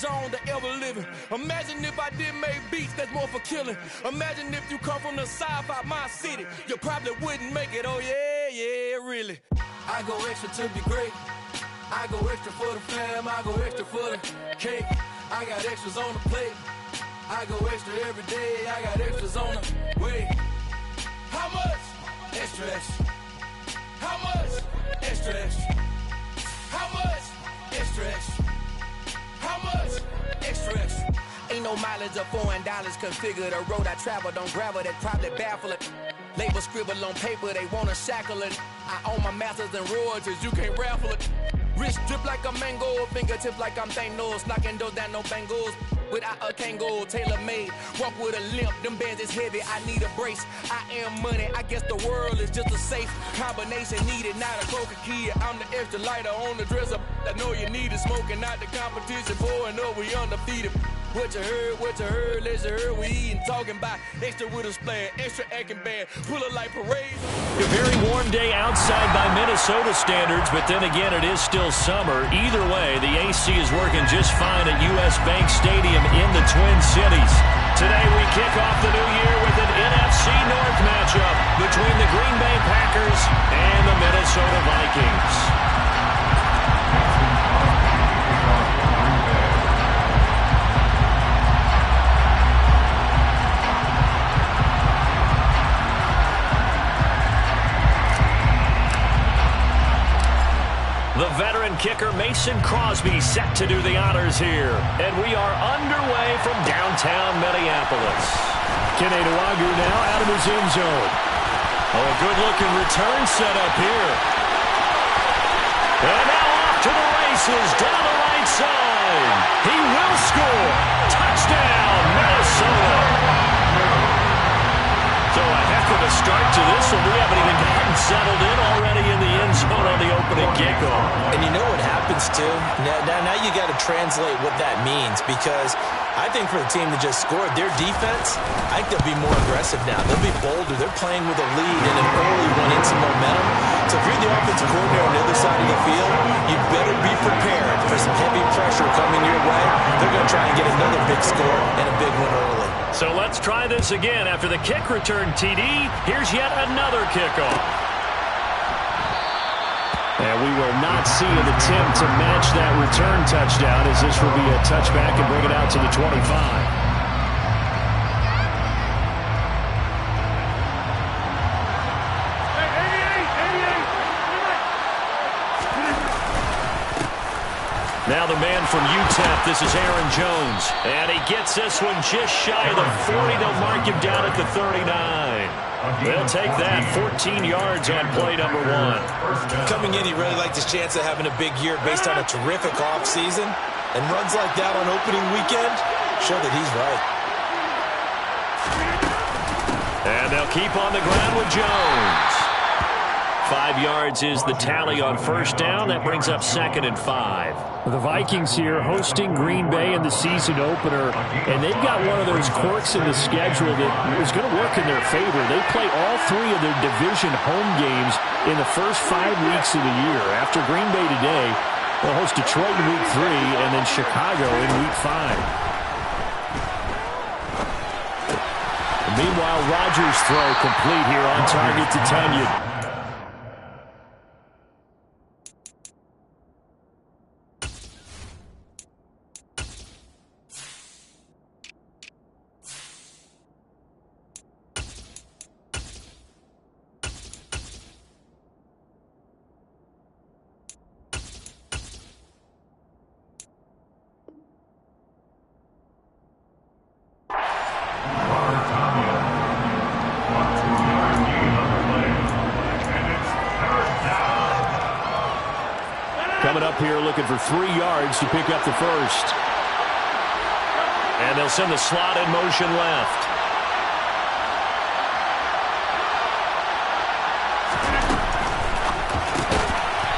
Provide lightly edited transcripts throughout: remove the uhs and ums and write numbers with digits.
Jones that ever living. Imagine if I did make beats that's more for killing. Imagine if you come from the south out my city, you probably wouldn't make it. Oh yeah, really. I go extra to be great. I go extra for the fam. I go extra for the cake. I got extras on the plate. I go extra every day. I got extras on the way. How much? Extra, extra. How much? Extra, extra. How much? Extra, extra. How much? Extra, extra. Ain't no mileage of $4 configure the road I travel. Don't gravel that probably baffle it. Label scribble on paper, they wanna shackle it. I own my masters and royalties, you can't raffle it. Wrist drip like a mango, fingertip like I'm Thanos. Knocking doors down, no bangles. Without a Kango, tailor-made. Walk with a limp, them bands is heavy, I need a brace. I am money, I guess the world is just a safe combination needed, not a coca key. I'm the extra lighter on the dresser. I know you need it, smoking out the competition, pouring up, we undefeated. What you heard, let's hear we eating, talking about extra with a splash, extra acting bad, pull it like parade. A very warm day outside by Minnesota standards, but then again, it is still summer. Either way, the AC is working just fine at US Bank Stadium in the Twin Cities. Today, we kick off the new year with an NFC North matchup between the Green Bay Packers and the Minnesota Vikings. The veteran kicker Mason Crosby set to do the honors here. And we are underway from downtown Minneapolis. Kene Nwangwu now out of his end zone. Oh, a good-looking return set up here. And now off to the races down the right side. He will score. Touchdown, Minnesota. So a heck of a start to this one. We haven't even gotten settled in already in the end zone on the opening kickoff. And you know what happens, too? Now you got to translate what that means, because I think for the team that just scored, their defense, I think they'll be more aggressive now. They'll be bolder. They're playing with a lead and an early one in some momentum. So if you're the offensive coordinator on the other side of the field, you better be prepared for some heavy pressure coming your way. They're going to try and get another big score and a big one early. So let's try this again. After the kick return TD, here's yet another kickoff. And we will not see an attempt to match that return touchdown, as this will be a touchback and bring it out to the 25. Now the man from UTEP, this is Aaron Jones. And he gets this one just shy of the 40. They'll mark him down at the 39. They'll take that 14 yards on play number 1. Coming in, he really liked his chance of having a big year based on a terrific offseason. And runs like that on opening weekend show that he's right. And they'll keep on the ground with Jones. 5 yards is the tally on first down. That brings up 2nd and 5. The Vikings here hosting Green Bay in the season opener, and they've got one of those quirks in the schedule that is going to work in their favor. They play all 3 of their division home games in the first 5 weeks of the year. After Green Bay today, they'll host Detroit in week 3 and then Chicago in week 5. Meanwhile, Rodgers' throw complete here on target to Tonyan. Coming up here looking for 3 yards to pick up the first. And they'll send the slot in motion left.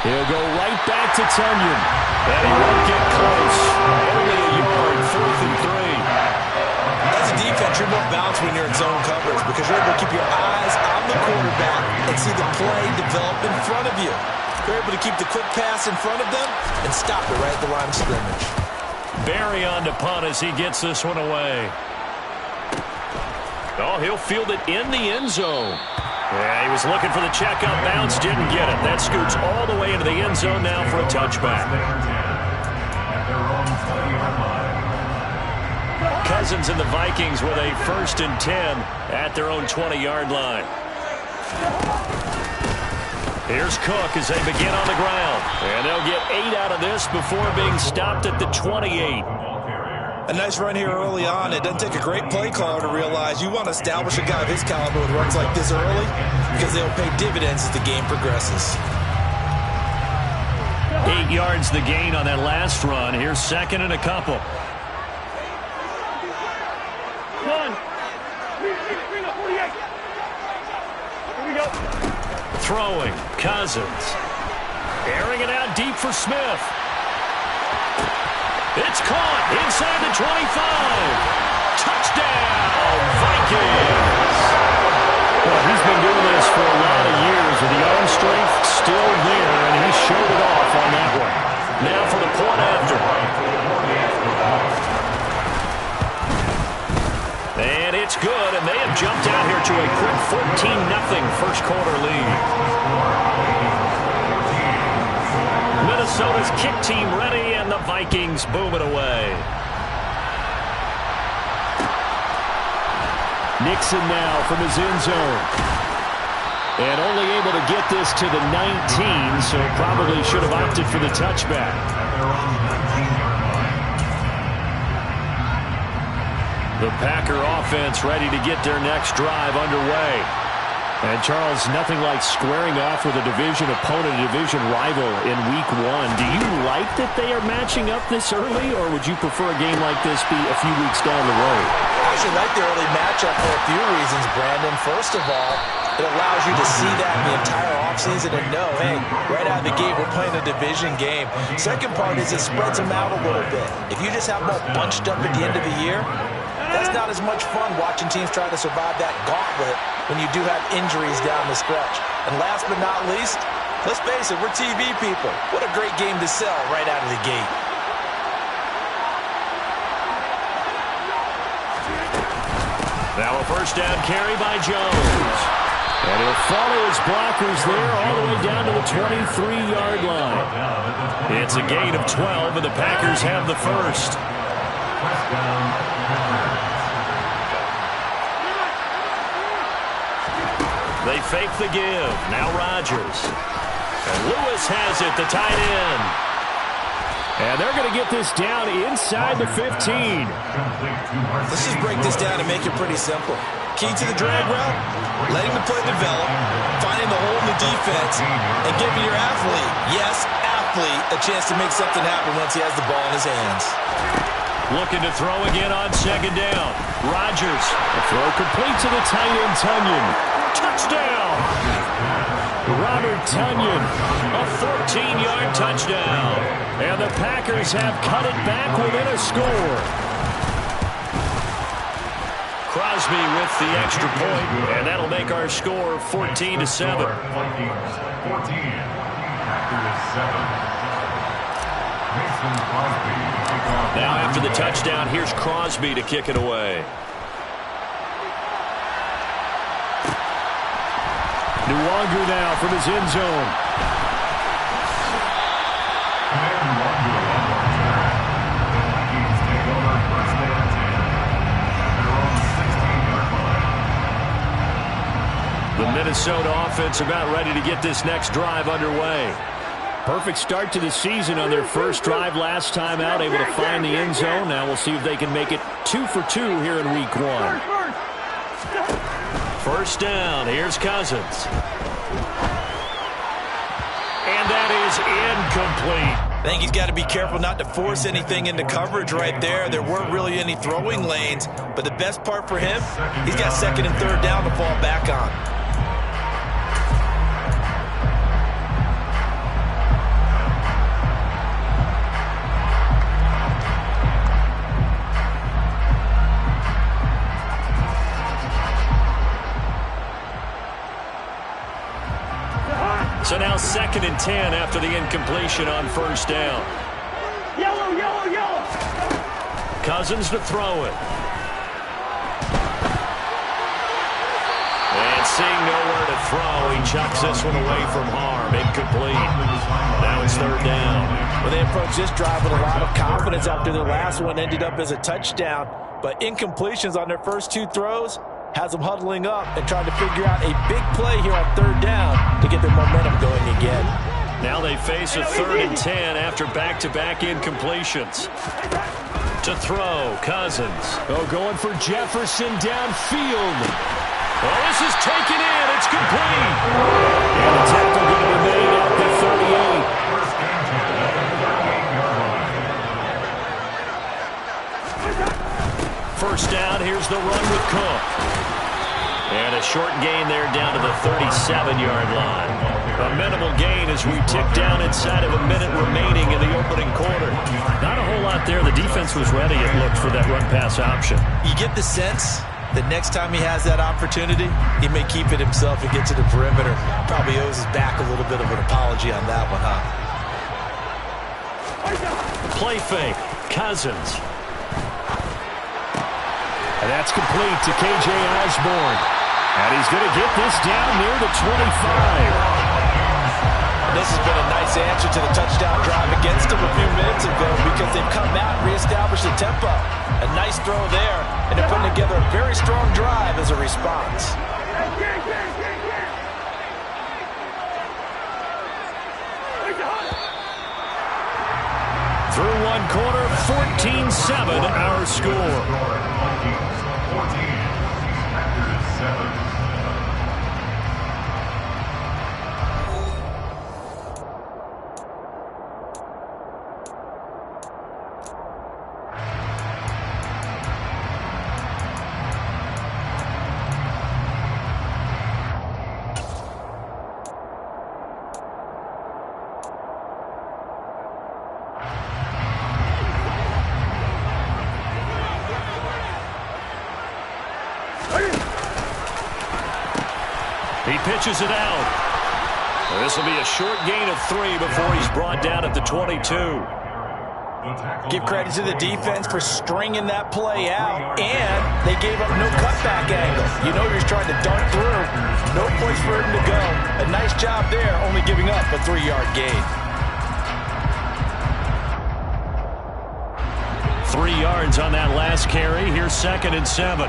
He'll go right back to Tonyan. And he won't get close. Only a yard, 4th and 3. As a defense, you're more balanced when you're in zone coverage because you're able to keep your eyes on the quarterback and see the play develop in front of you. You're able to keep the quick pass in front of them and stop it right at the line of scrimmage. Barry on to punt as he gets this one away. Oh, he'll field it in the end zone. Yeah, he was looking for the checkup bounce, didn't get it. That scoots all the way into the end zone now for a touchback. Cousins and the Vikings with a 1st and 10 at their own 20-yard line. Here's Cook as they begin on the ground. And they'll get 8 out of this before being stopped at the 28. A nice run here early on. It doesn't take a great play caller to realize you want to establish a guy of his caliber with runs like this early because they'll pay dividends as the game progresses. 8 yards the gain on that last run. Here's 2nd and a couple. Throwing, Cousins. Airing it out deep for Smith. It's caught inside the 25. Touchdown, Vikings. Well, he's been doing this for a lot of years with the arm strength still there, and he showed it off on that one. Now for the point after. And it's good, and they have jumped out here to a quick 14-0 first quarter lead. Minnesota's kick team ready, and the Vikings boom it away. Nixon now from his end zone. And only able to get this to the 19, so probably should have opted for the touchback. The Packer offense ready to get their next drive underway. And, Charles, nothing like squaring off with a division opponent, a division rival in Week 1. Do you like that they are matching up this early, or would you prefer a game like this be a few weeks down the road? I actually like the early matchup for a few reasons, Brandon. First of all, it allows you to see that in the entire offseason and know, hey, right out of the gate, we're playing a division game. Second part is it spreads them out a little bit. If you just have them all bunched up at the end of the year, that's not as much fun watching teams try to survive that gauntlet when you do have injuries down the stretch. And last but not least, let's face it, we're TV people. What a great game to sell right out of the gate. Now a first down carry by Jones. And he'll follow his blockers there all the way down to the 23-yard line. It's a gain of 12, and the Packers have the first. They fake the give. Now Rodgers. And Lewis has it, the tight end. And they're going to get this down inside the 15. Let's just break this down and make it pretty simple. Key to the drag route, letting the play develop, finding the hole in the defense, and giving your athlete, yes, athlete, a chance to make something happen once he has the ball in his hands. Looking to throw again on 2nd down. Rodgers. The throw complete to the tight end, Tonyan. Touchdown! Robert Tonyan. A 14-yard touchdown. And the Packers have cut it back within a score. Crosby with the extra point, and that'll make our score 14-7. Now after the touchdown, here's Crosby to kick it away. Nwangu now from his end zone. The Minnesota offense about ready to get this next drive underway. Perfect start to the season on their first drive last time out, able to find the end zone. Now we'll see if they can make it 2 for 2 here in Week 1. First down, here's Cousins. And that is incomplete. I think he's got to be careful not to force anything into coverage right there. There weren't really any throwing lanes, but the best part for him, he's got 2nd and 3rd down to fall back on. So now 2nd and 10 after the incompletion on first down. Yellow, yellow, yellow. Cousins to throw it. And seeing nowhere to throw, he chucks this one away from harm. Incomplete. Now it's third down. Well, they approached this drive with a lot of confidence after their last one ended up as a touchdown. But incompletions on their first two throws has them huddling up and trying to figure out a big play here on third down to get their momentum going again. Now they face a 3rd and 10 after back-to-back incompletions. To throw, Cousins. Oh, going for Jefferson downfield. Oh, this is taken in. It's complete. And the tackle going to be made at the 38. First down, here's the run with Cook. And a short gain there down to the 37-yard line. A minimal gain as we tick down inside of a minute remaining in the opening quarter. Not a whole lot there. The defense was ready, it looked, for that run-pass option. You get the sense that next time he has that opportunity, he may keep it himself and get to the perimeter. Probably owes his back a little bit of an apology on that one, huh? Play fake. Cousins. And that's complete to K.J. Osborne. And he's going to get this down near the 25. This has been a nice answer to the touchdown drive against them a few minutes ago because they've come out and reestablished the tempo. A nice throw there, and they're putting together a very strong drive as a response. Through one quarter, 14-7 our score. He pitches it out. This will be a short gain of 3 before he's brought down at the 22. Give credit to the defense for stringing that play out, and they gave up no cutback angle. You know you're trying to dunk through. No place for him to go. A nice job there, only giving up a 3-yard gain. 3 yards on that last carry. Here's 2nd and 7.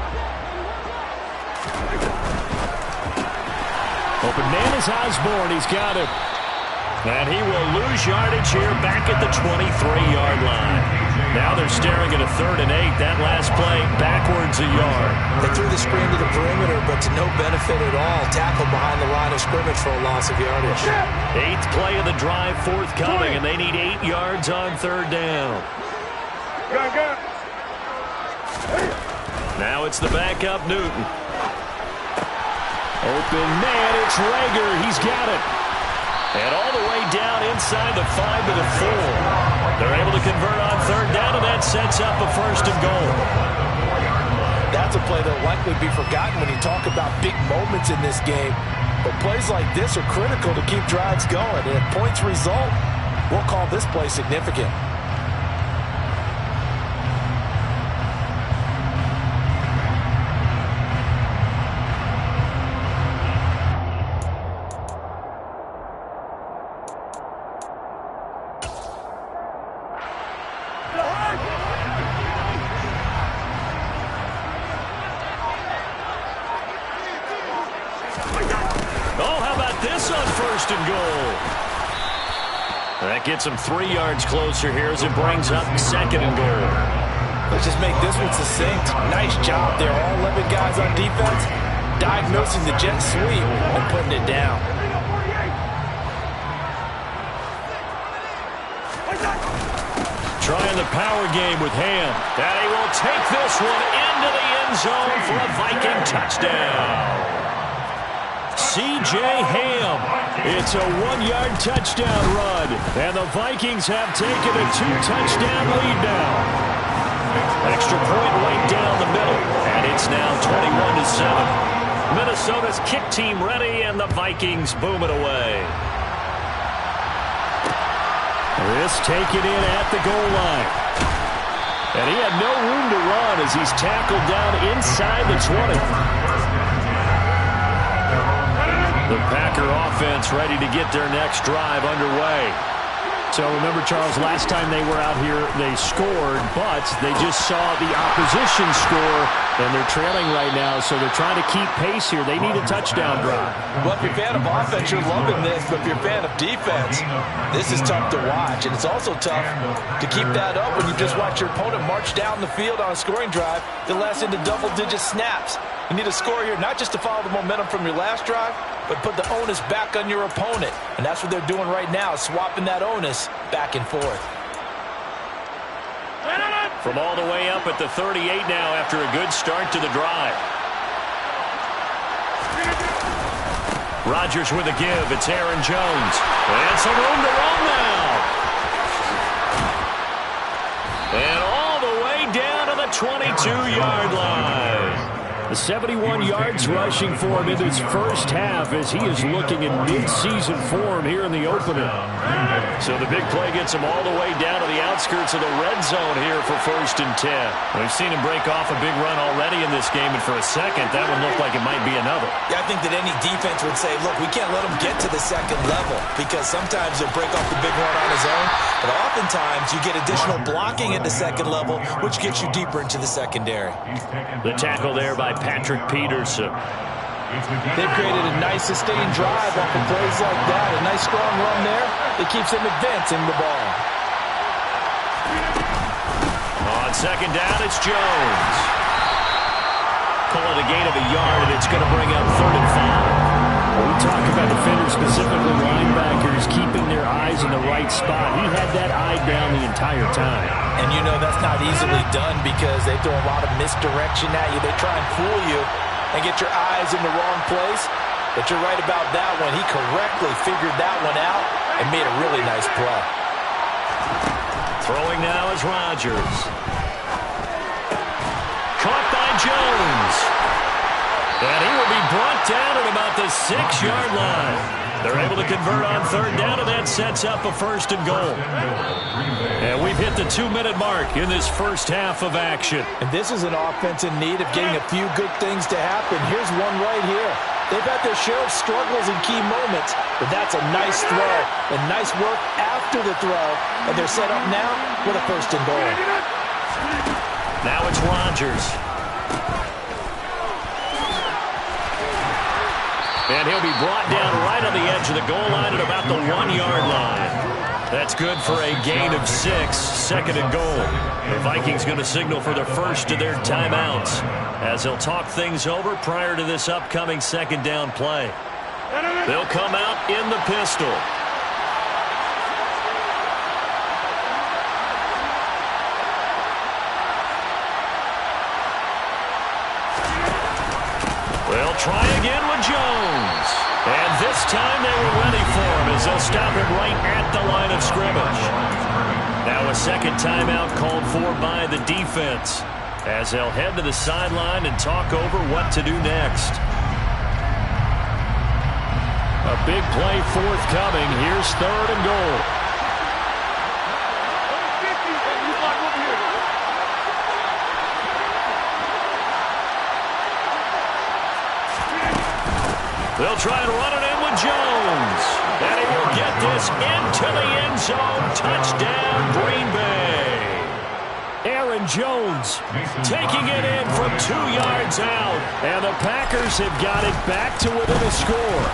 Open man is Osborne. He's got it. And he will lose yardage here back at the 23-yard line. Now they're staring at a 3rd and 8. That last play backwards a yard. They threw the screen to the perimeter, but to no benefit at all. Tackled behind the line of scrimmage for a loss of yardage. 8th play of the drive forthcoming, and they need 8 yards on 3rd down. Now it's the backup Newton. Open man, it's Rager. He's got it. And all the way down inside the 5 to the 4. They're able to convert on 3rd down, and that sets up a 1st and goal. That's a play that will likely be forgotten when you talk about big moments in this game. But plays like this are critical to keep drives going. And if points result, we'll call this play significant. That gets him 3 yards closer here as it brings up 2nd and goal. Let's just make this one succinct. Nice job there. All 11 guys on defense diagnosing the jet sweep and putting it down. Trying the power game with Ham. And he will take this one into the end zone for a Viking touchdown. C.J. Ham. It's a 1-yard touchdown run. And the Vikings have taken a 2-touchdown lead now. Extra point right down the middle. And it's now 21-7. Minnesota's kick team ready, and the Vikings boom it away. This taken in at the goal line. And he had no room to run as he's tackled down inside the 20. The Packer offense ready to get their next drive underway. So remember, Charles, last time they were out here, they scored, but they just saw the opposition score, and they're trailing right now, so they're trying to keep pace here. They need a touchdown drive. Well, if you're a fan of offense, you're loving this, but if you're a fan of defense, this is tough to watch, and it's also tough to keep that up when you just watch your opponent march down the field on a scoring drive that lasts into double-digit snaps. You need a score here, not just to follow the momentum from your last drive, but put the onus back on your opponent. And that's what they're doing right now, swapping that onus back and forth. From all the way up at the 38 now after a good start to the drive. Rodgers with a give. It's Aaron Jones. And some room to run now. And all the way down to the 22-yard line. The 71 yards rushing for him in his first half as he is looking in mid-season form here in the opener. So the big play gets him all the way down to the outskirts of the red zone here for 1st and 10. We've seen him break off a big run already in this game, and for a second, that one looked like it might be another. Yeah, I think that any defense would say, look, we can't let him get to the second level because sometimes he'll break off the big run on his own, but oftentimes you get additional blocking at the second level, which gets you deeper into the secondary. The tackle there by Patrick Peterson. They've created a nice sustained drive off of plays like that. A nice strong run there. It keeps them advancing the ball. On 2nd down, it's Jones. Call it a gain of a yard, and it's going to bring up 3rd and 5. When we talk about defenders, specifically linebackers, keeping their eyes in the right spot. He had that eye down the entire time. And you know that's not easily done because they throw a lot of misdirection at you. They try and fool you and get your eyes in the wrong place. But you're right about that one. He correctly figured that one out and made a really nice play. Throwing now is Rodgers. Caught by Jones. And he will be brought down at about the 6-yard line. They're able to convert on 3rd down, and that sets up a 1st and goal. And we've hit the 2-minute mark in this first half of action. And this is an offense in need of getting a few good things to happen. Here's one right here. They've had their share of struggles in key moments, but that's a nice throw and nice work after the throw. And they're set up now with a 1st and goal. Now it's Rodgers. And he'll be brought down right on the edge of the goal line at about the 1-yard line. That's good for a gain of 6, 2nd and goal. The Vikings going to signal for the first of their timeouts as they'll talk things over prior to this upcoming 2nd down play. They'll come out in the pistol. They'll try again with Jones. And this time they were ready for him as they'll stop him right at the line of scrimmage. Now a 2nd timeout called for by the defense as they'll head to the sideline and talk over what to do next. A big play forthcoming. Here's 3rd and goal. They'll try and run it in with Jones. And he will get this into the end zone. Touchdown, Green Bay. Aaron Jones taking it in from 2 yards out. And the Packers have got it back to within a score.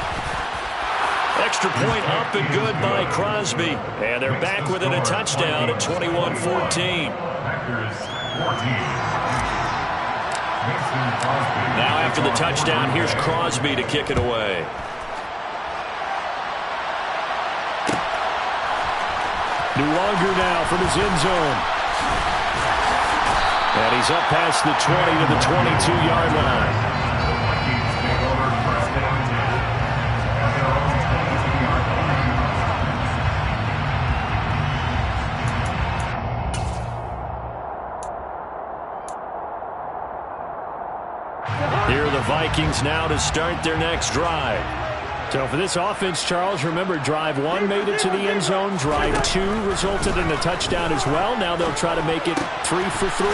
Extra point up and good by Crosby. And they're back within a touchdown at 21-14. Now after the touchdown, here's Crosby to kick it away. Luongo now from his end zone. And he's up past the 20 to the 22-yard line. Here are the Vikings now to start their next drive. So for this offense, Charles, remember, drive 1 made it to the end zone. Drive 2 resulted in a touchdown as well. Now they'll try to make it 3 for 3.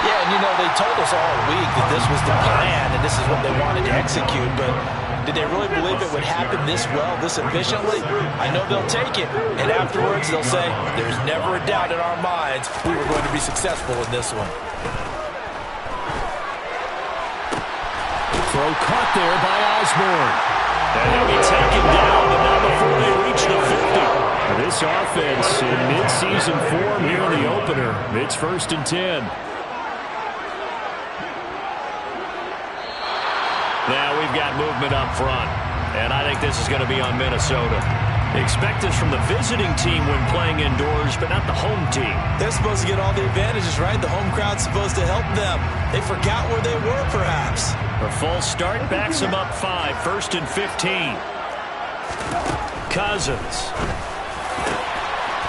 Yeah, and they told us all week that this was the plan and this is what they wanted to execute, but did they really believe it would happen this well, this efficiently? I know they'll take it, and afterwards they'll say, there's never a doubt in our minds we were going to be successful in this one. Throw caught there by Osborne. And he'll be taken down, but not before they reach the 50. This offense in mid-season form here in the opener. It's 1st and 10. Now we've got movement up front, and I think this is going to be on Minnesota. Expect this from the visiting team when playing indoors, but not the home team. They're supposed to get all the advantages, right? The home crowd's supposed to help them. They forgot where they were, perhaps. A full start backs them up 5, 1st and 15. Cousins.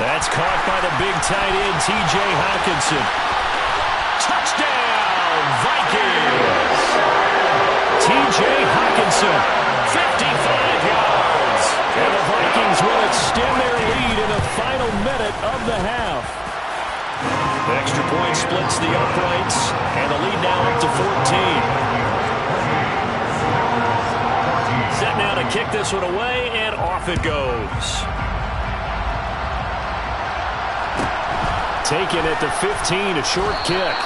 That's caught by the big tight end, T.J. Hockenson. Touchdown, Vikings! T.J. Hockenson, 55 yards. And the Vikings will extend their lead in the final minute of the half. The extra point splits the uprights, and the lead now up to 14. Set now to kick this one away, and off it goes. Taken at the 15, a short kick.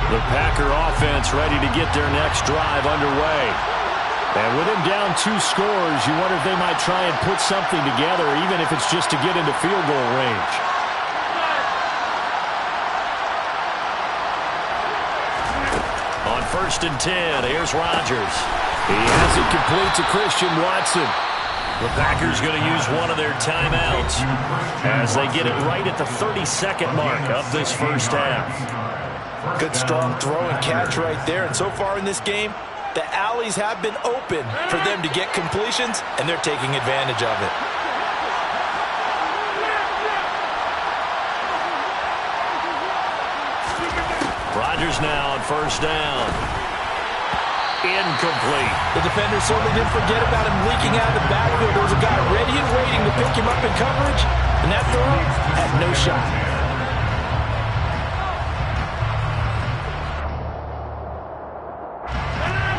The Packer offense ready to get their next drive underway. And with him down 2 scores, you wonder if they might try and put something together, even if it's just to get into field goal range. On 1st and 10, here's Rodgers. He has it complete to Christian Watson. The Packers going to use one of their timeouts as they get it right at the 32nd mark of this first half. Good strong throw and catch right there. And so far in this game, the alleys have been open for them to get completions, and they're taking advantage of it. Rodgers now on 1st down. Incomplete. The defender certainly didn't forget about him leaking out of the backfield. There was a guy ready and waiting to pick him up in coverage, and that throw had no shot.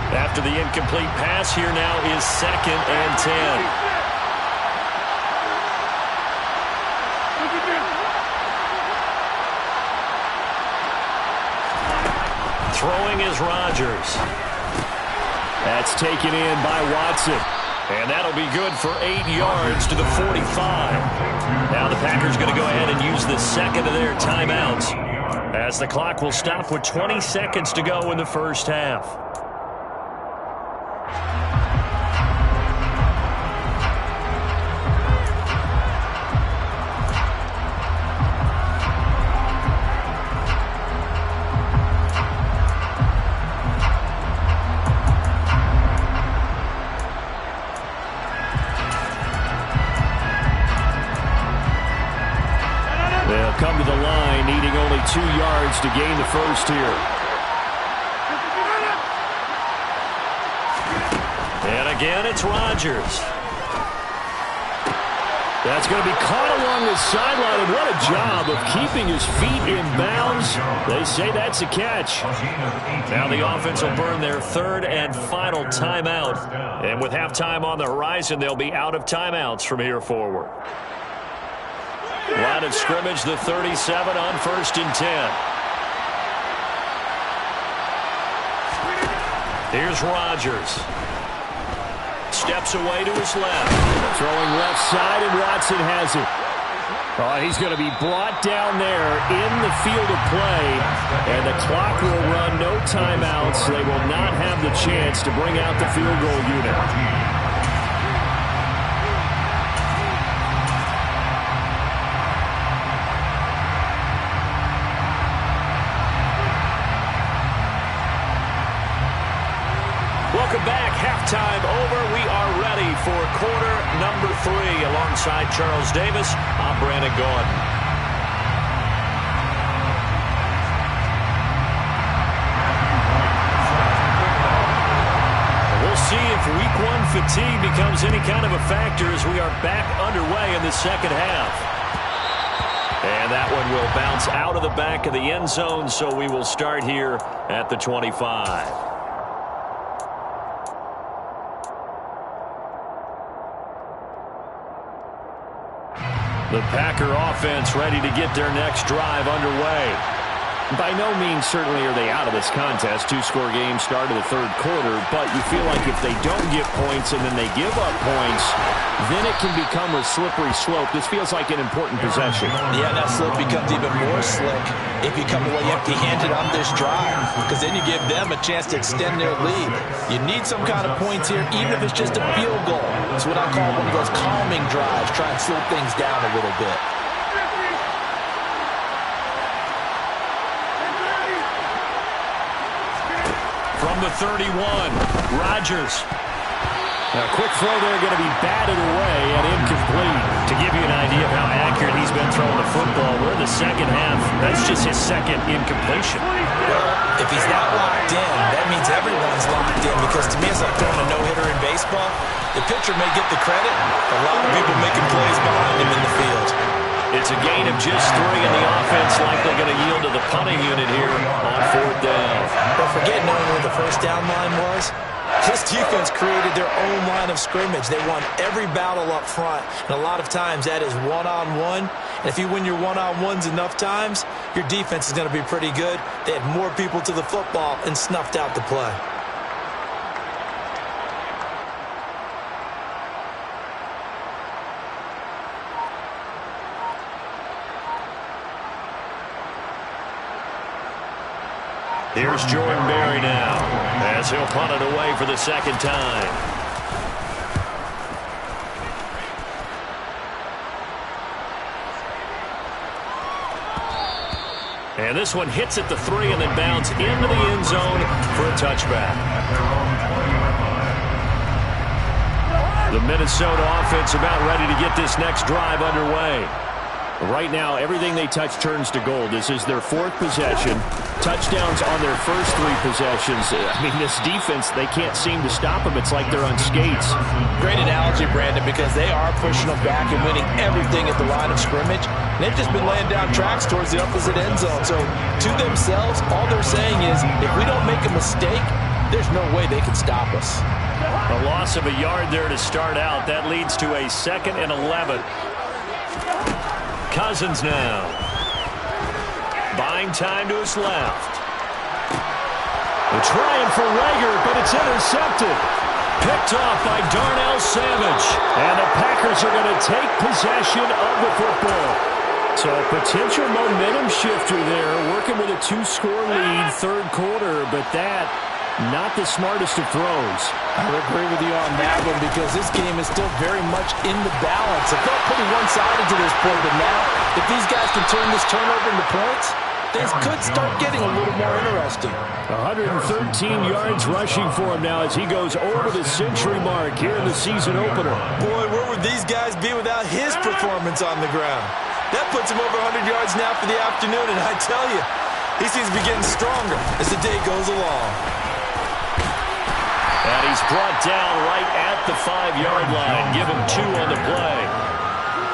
After the incomplete pass, here now is 2nd and 10. Throwing is Rodgers. That's taken in by Watson. And that'll be good for 8 yards to the 45. Now the Packers going to go ahead and use the second of their timeouts, as the clock will stop with 20 seconds to go in the first half. Come to the line, needing only 2 yards to gain the first here. And again, it's Rodgers. That's going to be caught along the sideline, and what a job of keeping his feet in bounds. They say that's a catch. Now the offense will burn their 3rd and final timeout. And with halftime on the horizon, they'll be out of timeouts from here forward. Line of scrimmage, the 37 on 1st and 10. Here's Rodgers. Steps away to his left. Throwing left side, and Watson has it. Oh, he's going to be brought down there in the field of play, and the clock will run, no timeouts. They will not have the chance to bring out the field goal unit. Welcome back halftime over. We are ready for quarter number 3. Alongside Charles Davis, I'm Brandon Gaudin. See if week 1 fatigue becomes any kind of a factor as we are back underway in the second half. And that one will bounce out of the back of the end zone, so we will start here at the 25. The Packer offense ready to get their next drive underway. By no means certainly are they out of this contest. 2-score game start of the third quarter, but you feel like if they don't get points and then they give up points, then it can become a slippery slope. This feels like an important possession. Yeah, that slope becomes even more slick if you come away empty-handed on this drive, because then you give them a chance to extend their lead. You need some kind of points here, even if it's just a field goal. It's what I call one of those calming drives, try and slow things down a little bit. From the 31, Rodgers. A quick throw there going to be batted away and incomplete. To give you an idea of how accurate he's been throwing the football, we're in the second half. That's just his second incompletion. Well, if he's not locked in, that means everyone's locked in, because to me it's like throwing a no-hitter in baseball. The pitcher may get the credit, a lot of people making plays behind him in the field. It's a gain of just 3, and the offense likely going to yield to the punting unit here on 4th down. But forget knowing where the first down line was. This defense created their own line of scrimmage. They won every battle up front, and a lot of times that is one-on-one. And if you win your one-on-ones enough times, your defense is going to be pretty good. They had more people to the football and snuffed out the play. Here's Jordan Berry now, as he'll punt it away for the second time. And this one hits at the 3 and then bounces into the end zone for a touchback. The Minnesota offense about ready to get this next drive underway. Right now, everything they touch turns to gold. This is their 4th possession. Touchdowns on their first 3 possessions. I mean, this defense, they can't seem to stop them. It's like they're on skates. Great analogy, Brandon, because they are pushing them back and winning everything at the line of scrimmage. And they've just been laying down tracks towards the opposite end zone. So, to themselves, all they're saying is, if we don't make a mistake, there's no way they can stop us. A loss of a yard there to start out. That leads to a 2nd and 11. Cousins now. Buying time to his left. They're trying for Reagor, but it's intercepted. Picked off by Darnell Savage. And the Packers are going to take possession of the football. So a potential momentum shifter there, working with a 2-score lead, third quarter, but that not the smartest of throws. I would agree with you on that one, because this game is still very much in the balance. It felt pretty one-sided to this point, but now, if these guys can turn this turnover into points, things could start getting a little more interesting. 113 yards rushing for him now as he goes over the century mark here in the season opener. Boy, where would these guys be without his performance on the ground? That puts him over 100 yards now for the afternoon, and I tell you, he seems to be getting stronger as the day goes along. And he's brought down right at the 5-yard line. Give him 2 on the play.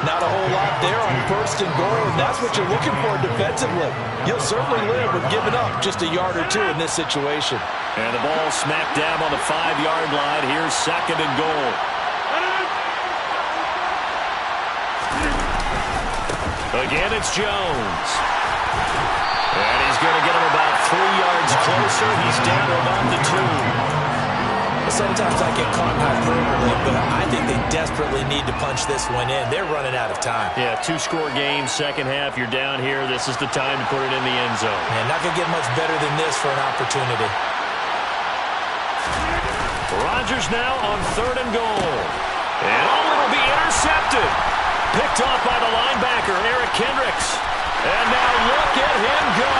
Not a whole lot there on 1st and goal, and that's what you're looking for defensively. You'll certainly live with giving up just a yard or 2 in this situation. And the ball smack dab on the 5-yard line. Here's 2nd and goal. Again, it's Jones. And he's going to get him about 3 yards closer. He's down to about the 2. Sometimes I get caught in hyperbole, but I think they desperately need to punch this one in. They're running out of time. Yeah, 2-score game, second half. You're down here. This is the time to put it in the end zone. And not going to get much better than this for an opportunity. Rodgers now on 3rd and goal. And it'll be intercepted. Picked off by the linebacker, Eric Kendricks. And now look at him go.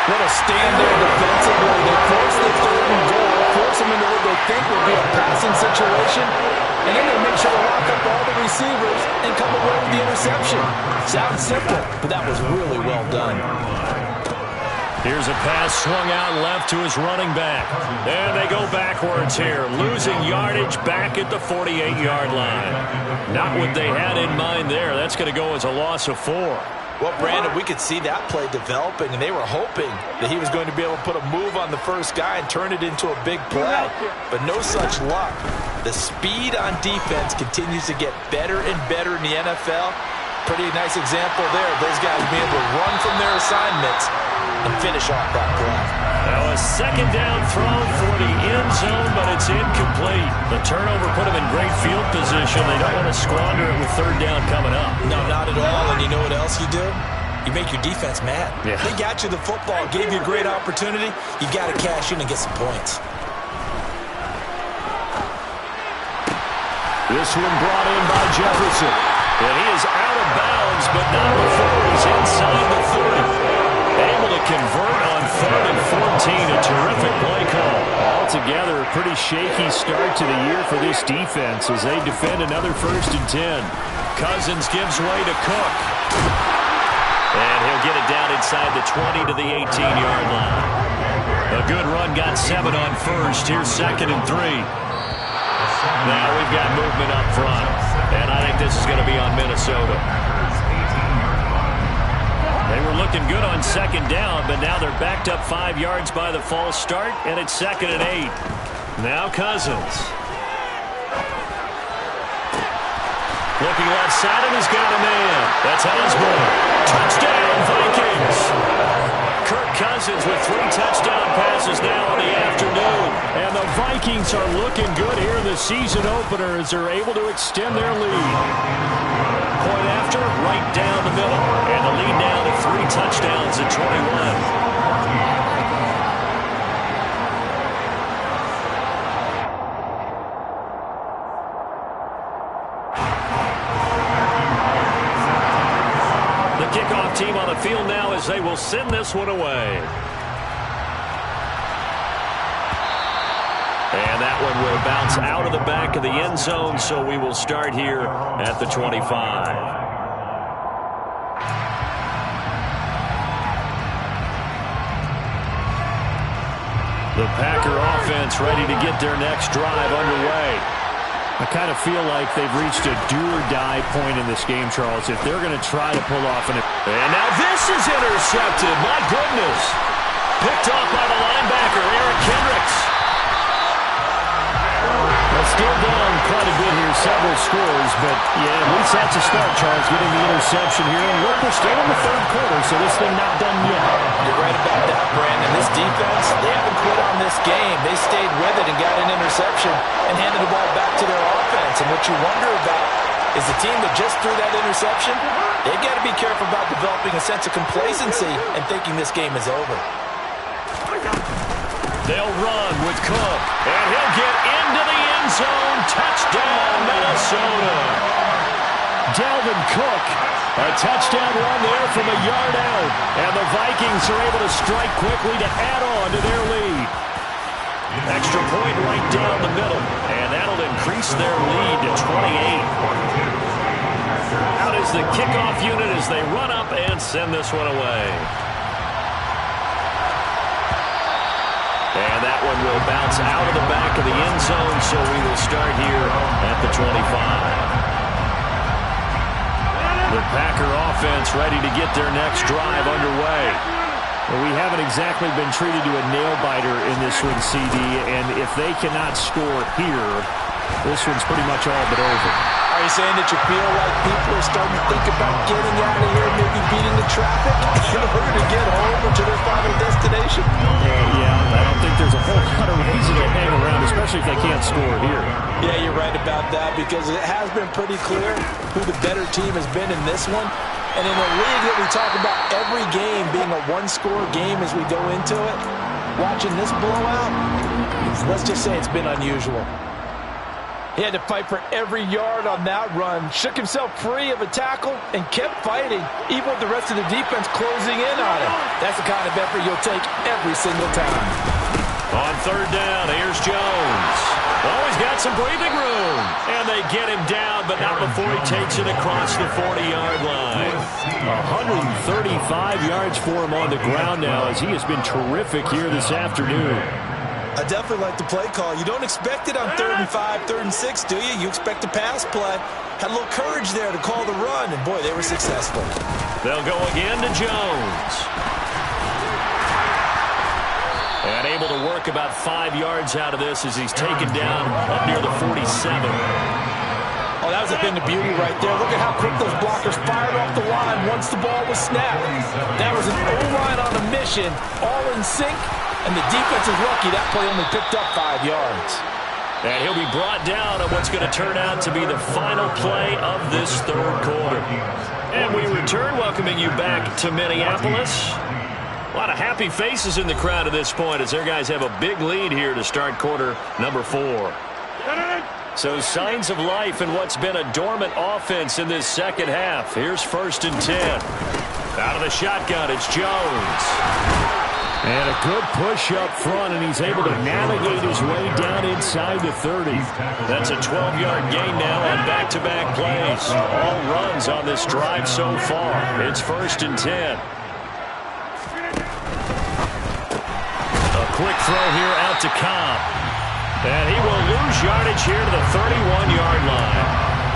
What a stand there defensively. They force the 3rd and goal, force them into what they think will be a passing situation, and then they make sure to lock up all the receivers and come away with the interception. Sounds simple, but that was really well done. Here's a pass swung out left to his running back. And they go backwards here, losing yardage back at the 48-yard line. Not what they had in mind there. That's going to go as a loss of 4. Well, Brandon, we could see that play developing, and they were hoping that he was going to be able to put a move on the first guy and turn it into a big play. But no such luck. The speed on defense continues to get better and better in the NFL. Pretty nice example there. Those guys being able to run from their assignments and finish off that play. Now a second down throw for the end zone, but it's incomplete. The turnover put them in great field position. They don't want to squander it with third down coming up. No, not at all. And you know what else you do? You make your defense mad. Yeah. They got you the football, gave you a great opportunity. You got to cash in and get some points. This one brought in by Jefferson. And he is out of bounds, but not before he's inside the 30. Able to convert on 3rd and 14. A terrific play call. Altogether, a pretty shaky start to the year for this defense as they defend another 1st and 10. Cousins gives way to Cook. And he'll get it down inside the 20 to the 18-yard line. A good run got 7 on 1st. Here's 2nd and 3. Now we've got movement up front. And I think this is going to be on Minnesota. They were looking good on 2nd down, but now they're backed up 5 yards by the false start, and it's 2nd and 8. Now Cousins. Looking left side, and he's got a man. That's Osborne. Touchdown, Vikings. Kirk Cousins with 3 touchdown passes now in the afternoon. And the Vikings are looking good here in the season opener as they're able to extend their lead. Point after, right down the middle. And the lead now to 3 touchdowns at 21. Kickoff team on the field now as they will send this one away. And that one will bounce out of the back of the end zone, so we will start here at the 25. The Packer offense ready to get their next drive underway. I kind of feel like they've reached a do-or-die point in this game, Charles, if they're going to try to pull off an... And now this is intercepted. My goodness. Picked off by the linebacker, Eric Kendricks. Well, still down quite a bit here, several scores, but yeah, at least that's a start, Charles, getting the interception here. And look, we're still in the 3rd quarter, so this thing not done yet. You're right about that, Brandon. This defense, they haven't quit on this game. They stayed with it and got an interception and handed the ball back to their offense. And what you wonder about is the team that just threw that interception, they've got to be careful about developing a sense of complacency and thinking this game is over. They'll run with Cook, and he'll get into the end zone. Touchdown, Minnesota. Dalvin Cook, a touchdown run there from a yard out, and the Vikings are able to strike quickly to add on to their lead. Extra point right down the middle, and that'll increase their lead to 28. Out is the kickoff unit as they run up and send this one away. And that one will bounce out of the back of the end zone, so we will start here at the 25. The Packer offense ready to get their next drive underway. Well, we haven't exactly been treated to a nail-biter in this one, CD, and if they cannot score here, this one's pretty much all but over. Are you saying that you feel like people are starting to think about getting out of here, maybe beating the traffic in order to get home or to their final destination? Yeah, I don't think there's a whole lot of reason to hang around, especially if they can't score here. Yeah, you're right about that because it has been pretty clear who the better team has been in this one. And in a league that we talk about every game being a one-score game as we go into it, watching this blowout, let's just say it's been unusual. He had to fight for every yard on that run, shook himself free of a tackle, and kept fighting, even with the rest of the defense closing in on him. That's the kind of effort you'll take every single time. On third down, here's Jones. Oh, he's got some breathing room. And they get him down, but not before he takes it across the 40-yard line. 135 yards for him on the ground now, as he has been terrific here this afternoon. I definitely like the play call. You don't expect it on 3rd and 5, 3rd and 6, do you? You expect a pass play. Had a little courage there to call the run, and boy, they were successful. They'll go again to Jones. And able to work about 5 yards out of this as he's taken down up near the 47. Oh, that was a thing of beauty right there. Look at how quick those blockers fired off the line once the ball was snapped. That was an O-line on a mission, all in sync, and the defense is lucky that play only picked up 5 yards. And he'll be brought down on what's going to turn out to be the final play of this third quarter. And we return, welcoming you back to Minneapolis. A lot of happy faces in the crowd at this point as their guys have a big lead here to start quarter number 4. So signs of life in what's been a dormant offense in this second half. Here's 1st and 10. Out of the shotgun, it's Jones. And a good push up front, and he's able to navigate his way down inside the 30. That's a 12-yard gain now on back-to-back plays. All runs on this drive so far. It's 1st and 10. Quick throw here out to Cobb. And he will lose yardage here to the 31-yard line.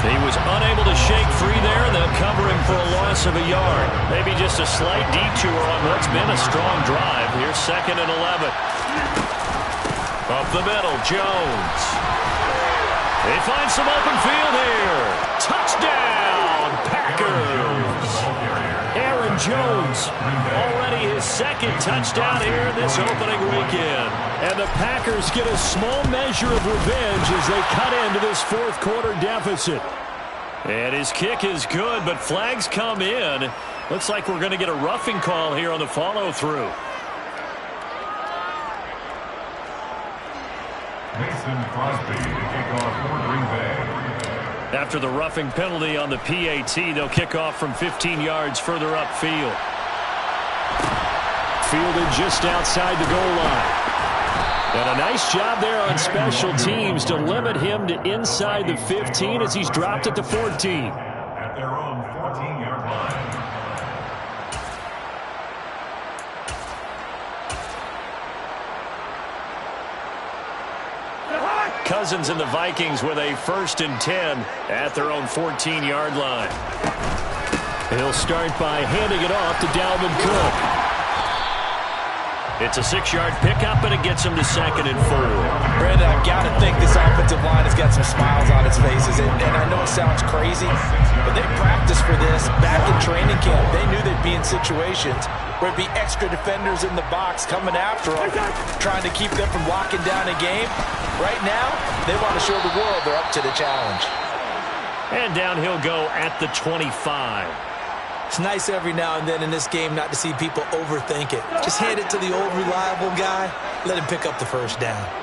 He was unable to shake free there, and they'll cover him for a loss of a yard. Maybe just a slight detour on what's been a strong drive. Here's 2nd and 11. Up the middle, Jones. They find some open field here. Touchdown, Packers. Aaron Jones, already his 2nd touchdown here this opening weekend. And the Packers get a small measure of revenge as they cut into this 4th quarter deficit. And his kick is good, but flags come in. Looks like we're going to get a roughing call here on the follow-through. Mason Crosby, kickoff for Green Bay. After the roughing penalty on the PAT, they'll kick off from 15 yards further upfield. Fielded just outside the goal line. And a nice job there on special teams to limit him to inside the 15 as he's dropped at the 14. At their own 14-yard line. Cousins and the Vikings with a 1st and 10 at their own 14-yard line. He'll start by handing it off to Dalvin Cook. It's a 6-yard pickup, and it gets him to 2nd and 4. Brandon, I've got to think this offensive line has got some smiles on its faces. And I know it sounds crazy, but they practiced for this back in training camp. They knew they'd be in situations where it'd be extra defenders in the box coming after them, trying to keep them from locking down a game. Right now, they want to show the world they're up to the challenge. And down he'll go at the 25. It's nice every now and then in this game not to see people overthink it. Just hand it to the old reliable guy. Let him pick up the 1st down.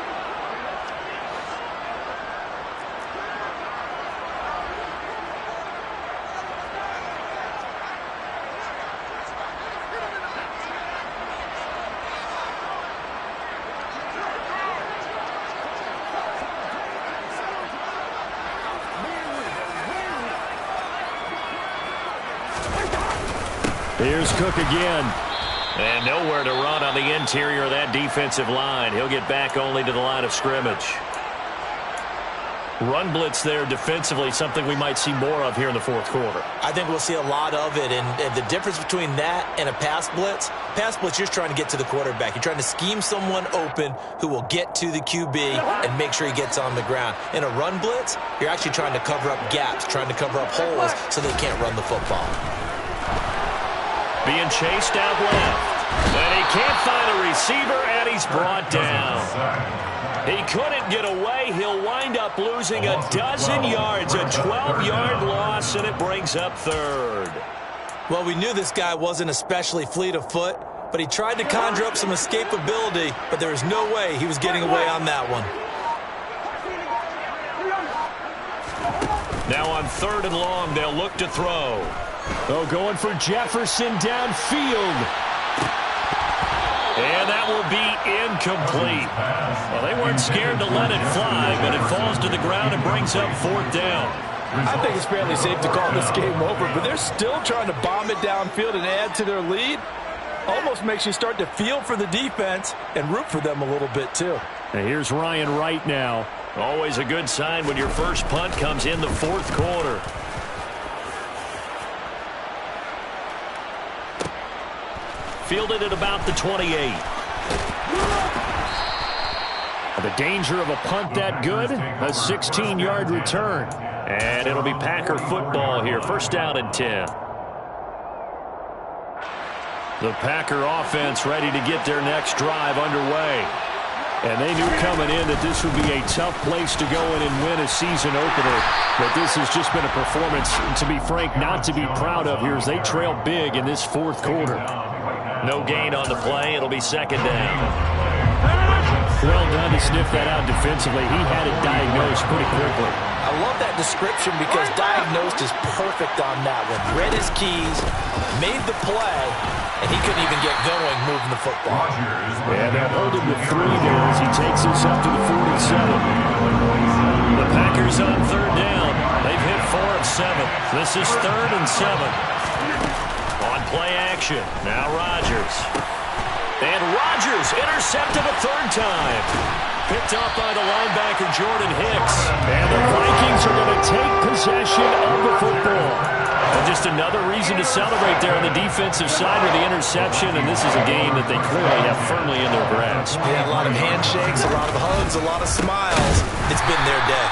Here's Cook again. And nowhere to run on the interior of that defensive line. He'll get back only to the line of scrimmage. Run blitz there defensively, something we might see more of here in the 4th quarter. I think we'll see a lot of it, and the difference between that and a pass blitz, you're trying to get to the quarterback. You're trying to scheme someone open who will get to the QB and make sure he gets on the ground. In a run blitz, you're actually trying to cover up gaps, trying to cover up holes so they can't run the football. Being chased out left. And he can't find a receiver, and he's brought down. He couldn't get away. He'll wind up losing a dozen yards, a 12-yard loss, and it brings up 3rd. Well, we knew this guy wasn't especially fleet of foot, but he tried to conjure up some escapability, but there was no way he was getting away on that one. Now on 3rd and long, they'll look to throw. Oh, going for Jefferson downfield. And that will be incomplete. Well, they weren't scared to let it fly, but it falls to the ground and brings up 4th down. I think it's fairly safe to call this game over, but they're still trying to bomb it downfield and add to their lead. Almost makes you start to feel for the defense and root for them a little bit too. And here's Ryan Wright now. Always a good sign when your first punt comes in the 4th quarter. Fielded at about the 28. The danger of a punt that good, a 16-yard return. And it'll be Packer football here. 1st down and 10. The Packer offense ready to get their next drive underway. And they knew coming in that this would be a tough place to go in and win a season opener. But this has just been a performance, to be frank, not to be proud of here as they trail big in this 4th quarter. No gain on the play. It'll be 2nd down. Well done to sniff that out defensively. He had it diagnosed pretty quickly. I love that description because diagnosed is perfect on that one. Read his keys, made the play, and he couldn't even get going moving the football. And they'll hold him to 3 there as he takes this up to the 47. The Packers on 3rd down. They've hit 4 of 7. This is 3rd and 7. On play action. Now Rodgers. And Rodgers intercepted a 3rd time. Picked up by the linebacker Jordan Hicks. And the Vikings are going to take possession of the football. And just another reason to celebrate there on the defensive side with the interception. And this is a game that they clearly have firmly in their grasp. Yeah, a lot of handshakes, a lot of hugs, a lot of smiles. It's been their day.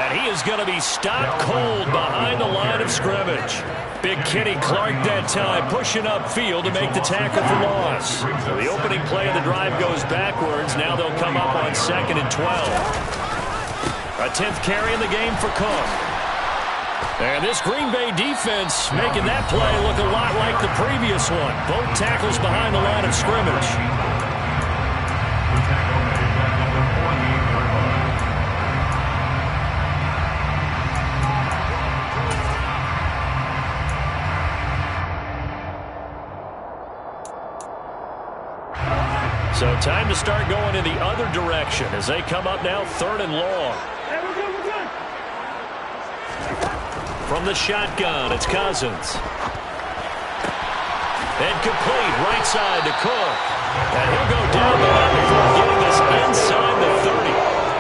And he is going to be stopped cold behind the line of scrimmage. Big Kenny Clark that time pushing upfield to make the tackle for loss. So the opening play of the drive goes backwards. Now they'll come up on 2nd and 12. A 10th carry in the game for Cook. And this Green Bay defense making that play look a lot like the previous one. Both tackles behind the line of scrimmage. So time to start going in the other direction as they come up now 3rd and long. From the shotgun, it's Cousins. And complete right side to Cook. And he'll go down the line before getting this inside the 30.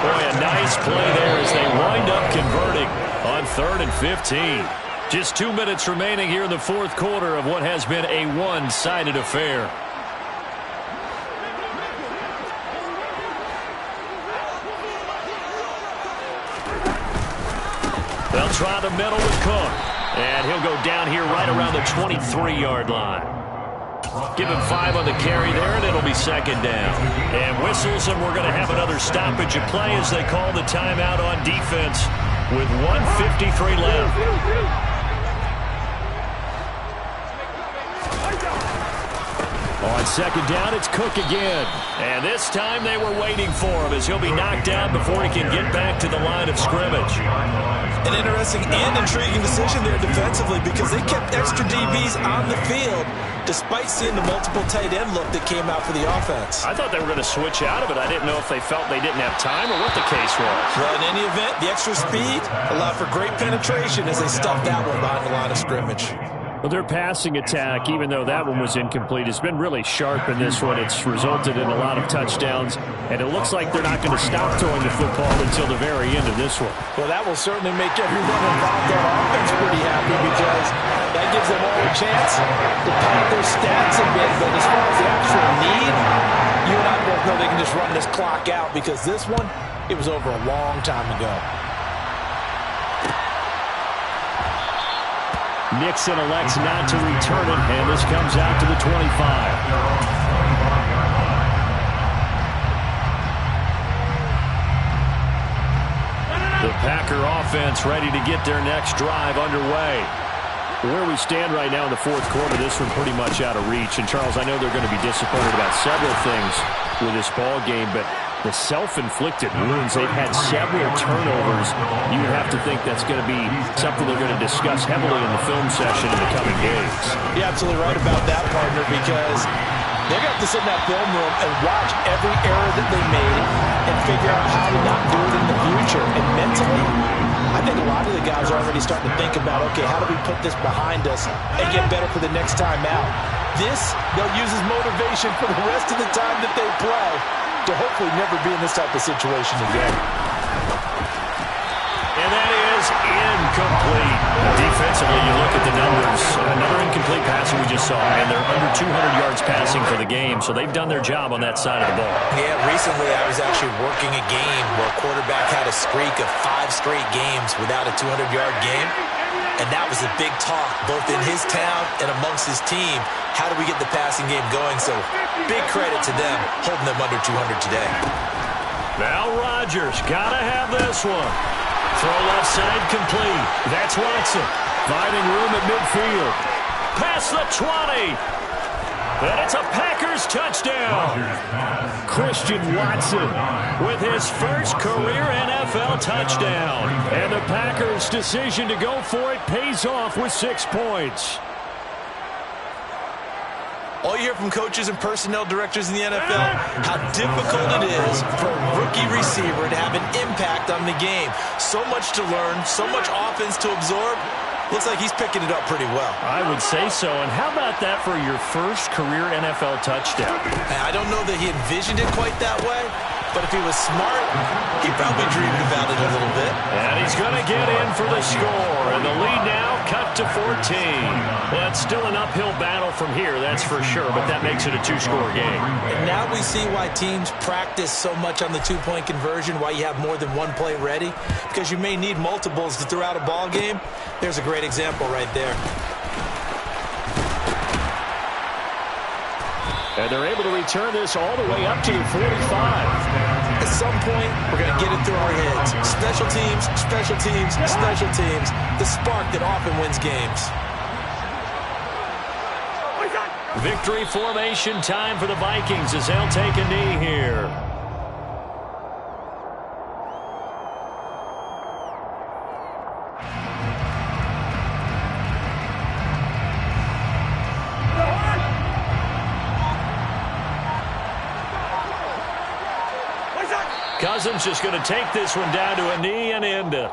Boy, a nice play there as they wind up converting on 3rd and 15. Just 2 minutes remaining here in the 4th quarter of what has been a one-sided affair. They'll try the middle with Cook. And he'll go down here right around the 23-yard line. Give him 5 on the carry there, and it'll be 2nd down. And whistles, and we're going to have another stoppage of play as they call the timeout on defense with 1:53 left. On 2nd down, it's Cook again. And this time they were waiting for him as he'll be knocked down before he can get back to the line of scrimmage. An interesting and intriguing decision there defensively because they kept extra DBs on the field despite seeing the multiple tight end look that came out for the offense. I thought they were going to switch out of it. I didn't know if they felt they didn't have time or what the case was. Well, in any event, the extra speed allowed for great penetration as they stuffed that one behind the line of scrimmage. Well, their passing attack, even though that one was incomplete, has been really sharp in this one. It's resulted in a lot of touchdowns, and it looks like they're not going to stop throwing the football until the very end of this one. Well, that will certainly make everyone involved on offense pretty happy because that gives them all a chance to pad their stats a bit. But as far as the actual need, you and I both know they can just run this clock out because this one, it was over a long time ago. Nixon elects not to return it, and this comes out to the 25. The Packer offense ready to get their next drive underway. Where we stand right now in the 4th quarter, this one pretty much out of reach. And, Charles, I know they're going to be disappointed about several things with this ball game, but the self-inflicted wounds, they've had several turnovers. You would have to think that's going to be something they're going to discuss heavily in the film session in the coming days. You're absolutely right about that, partner, because They're going to have to sit in that film room and watch every error that they made and figure out how to not do it in the future. And mentally, I think a lot of the guys are already starting to think about, okay, how do we put this behind us and get better for the next time out? This, they'll use as motivation for the rest of the time that they play to hopefully never be in this type of situation again. And that is incomplete. Defensively, you look at the numbers. Another incomplete pass we just saw, and they're under 200 yards passing for the game, so they've done their job on that side of the ball. Yeah, recently I was actually working a game where a quarterback had a streak of 5 straight games without a 200-yard game, and that was a big talk, both in his town and amongst his team. How do we get the passing game going? So big credit to them holding them under 200 today. Now Rodgers got to have this one. Throw left side complete. That's Watson. Finding room at midfield. Past the 20. And it's a Packers touchdown. Christian Watson With his first career NFL touchdown. and the Packers' decision to go for it pays off with 6 points. All you hear from coaches and personnel directors in the NFL, how difficult it is for a rookie receiver to have an impact on the game. So much to learn, so much offense to absorb. Looks like he's picking it up pretty well. I would say so. And how about that for your first career NFL touchdown? I don't know that he envisioned it quite that way, but if he was smart, he probably dreamed about it a little bit. And he's going to get in for the score. And the lead now cut to 14. Well, it's still an uphill battle from here, that's for sure, but that makes it a 2-score game. And now we see why teams practice so much on the 2-point conversion, why you have more than one play ready, because you may need multiples to throw out a ball game. There's a great example right there. And they're able to return this all the way up to the 45. At some point, we're going to get it through our heads. Special teams, special teams, special teams. The spark that often wins games. Victory formation time for the Vikings as they'll take a knee here. Cousins just going to take this one down to a knee and end it.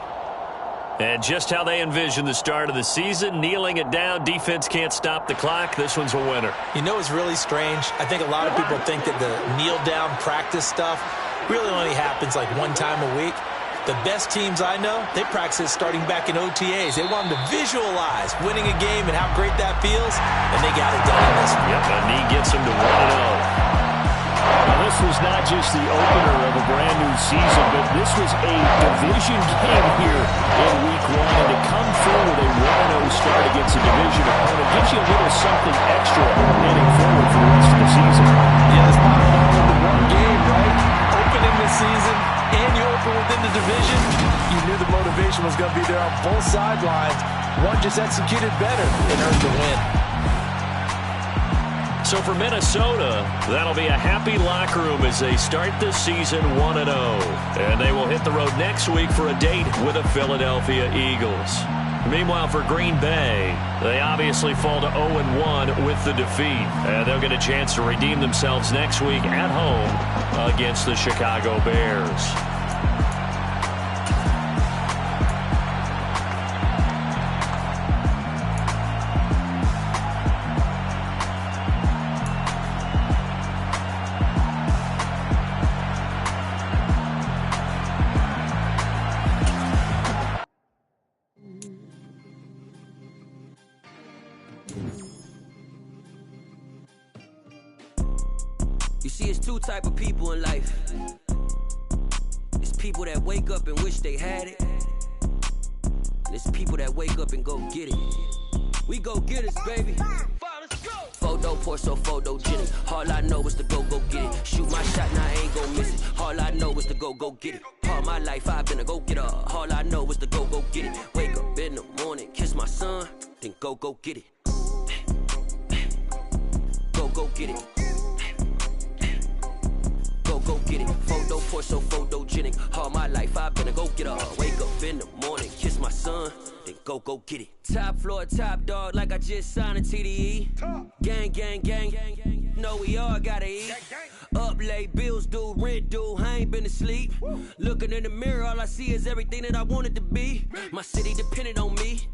And just how they envision the start of the season, kneeling it down, defense can't stop the clock. This one's a winner. You know, it's really strange. I think a lot of people think that the kneel-down practice stuff really only happens like one time a week. The best teams I know, they practice starting back in OTAs. They want them to visualize winning a game and how great that feels, and they got it done in this one. Yep, a knee gets them to 1-0. Now, this was not just the opener of a brand-new season, but this was a division game here in Week 1. And to come through with a 1-0 start against a division opponent gives you a little something extra heading forward for the rest of the season. Yeah, it's not all in the one game, right? Opening the season, and you open within the division. You knew the motivation was going to be there on both sidelines. One just executed better and earned the win. So for Minnesota, that'll be a happy locker room as they start the season 1-0. And they will hit the road next week for a date with the Philadelphia Eagles. Meanwhile, for Green Bay, they obviously fall to 0-1 with the defeat. And they'll get a chance to redeem themselves next week at home against the Chicago Bears. You see, it's two type of people in life. It's people that wake up and wish they had it. And it's people that wake up and go get it. We go get it, baby. Photo poor, so photogenic. All I know is to go get it. Shoot my shot, now I ain't gon' miss it. All I know is to go get it. All my life I've been a go-getter. All I know is to go get it. Wake up in the morning, kiss my son, then go get it. Go get it. Go get it. Photo poor, so photogenic. All my life I've been a go-getter. Wake up in the morning, kiss my son, then Go get it. Top floor, top dog, like I just signed a TDE. Gang, gang, gang, gang. Know we all gotta eat. Up late, bills due, rent due, I ain't been asleep. Looking in the mirror, all I see is everything that I wanted to be. My city depended on me,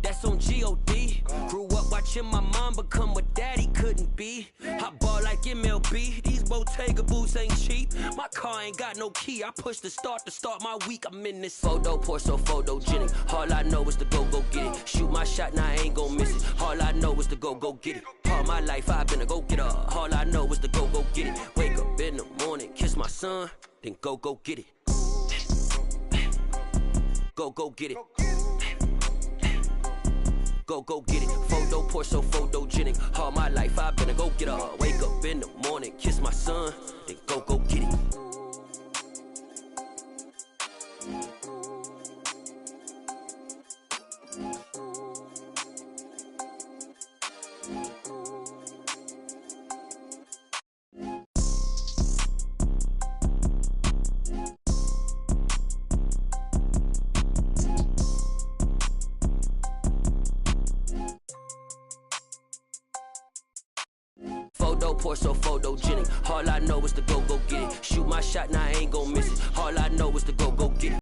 that's on G.O.D. Grew up watching my mom become what daddy couldn't be. I ball like MLB, these Bottega boots ain't cheap. My car ain't got no key, I push the start to start my week. I'm in this photo, pour so photogenic. All I know is to go get it. Shoot my shot, now I ain't gon' miss it. All I know is to go get it. All my life I've been a go-getter. All I know is to go get it. Wake up in the morning, kiss my son, then go get it. Go get it. Go get it. Photo, pour so photogenic. All my life I've been a go-getter. Wake up in the morning, kiss my son, then go get it. Photo, pour so photogenic. All I know is to go get it. Shoot my shot, now I ain't gon' miss